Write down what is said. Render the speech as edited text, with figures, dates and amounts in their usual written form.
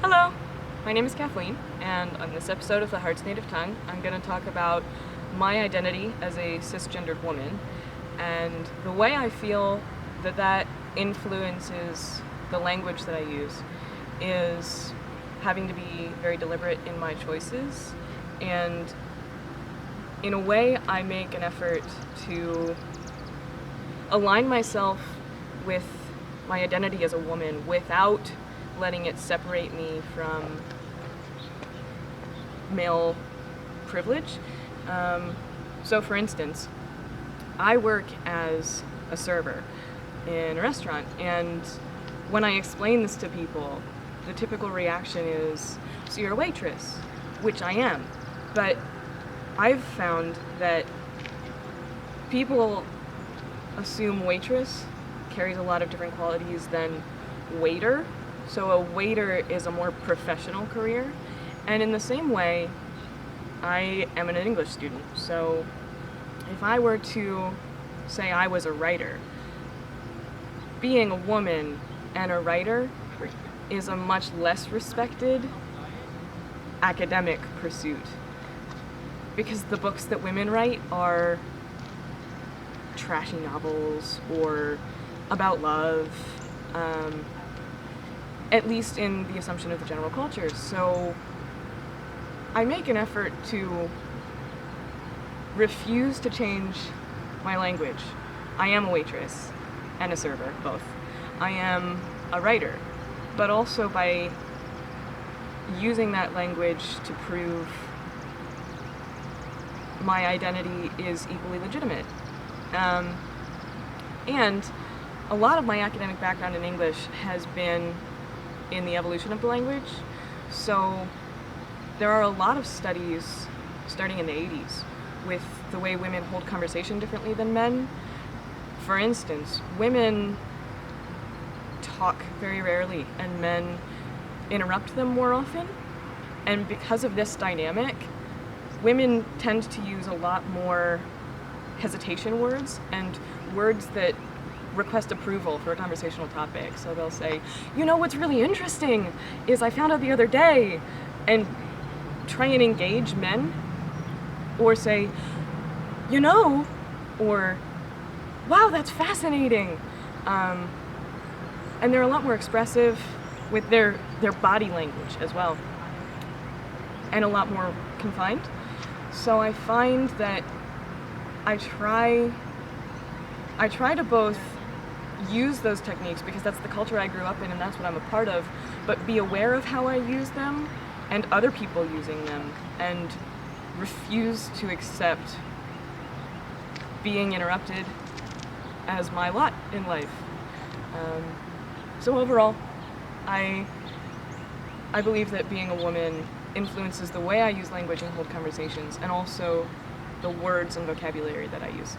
Hello, my name is Kathleen, and on this episode of The Heart's Native Tongue, I'm going to talk about my identity as a cisgendered woman and the way I feel that influences the language that I use is having to be very deliberate in my choices, and in a way I make an effort to align myself with my identity as a woman without letting it separate me from male privilege. So for instance, I work as a server in a restaurant, and when I explain this to people, the typical reaction is, so you're a waitress, which I am. But I've found that people assume waitress carries a lot of different qualities than waiter. So a waiter is a more professional career. And in the same way, I am an English student. So if I were to say I was a writer, being a woman and a writer is a much less respected academic pursuit, because the books that women write are trashy novels or about love, at least in the assumption of the general culture. So I make an effort to refuse to change my language. I am a waitress and a server, both. I am a writer, but also by using that language to prove my identity is equally legitimate. And a lot of my academic background in English has been in the evolution of the language. So there are a lot of studies starting in the 80s with the way women hold conversation differently than men. For instance, women talk very rarely and men interrupt them more often. And because of this dynamic, women tend to use a lot more hesitation words and words that request approval for a conversational topic. So they'll say, you know, what's really interesting is I found out the other day, and try and engage men, or say, you know, or wow, that's fascinating. And they're a lot more expressive with their body language as well, and a lot more confined. So I find that I try to both use those techniques because that's the culture I grew up in and that's what I'm a part of, but be aware of how I use them and other people using them, and refuse to accept being interrupted as my lot in life. So overall, I believe that being a woman influences the way I use language and hold conversations, and also the words and vocabulary that I use.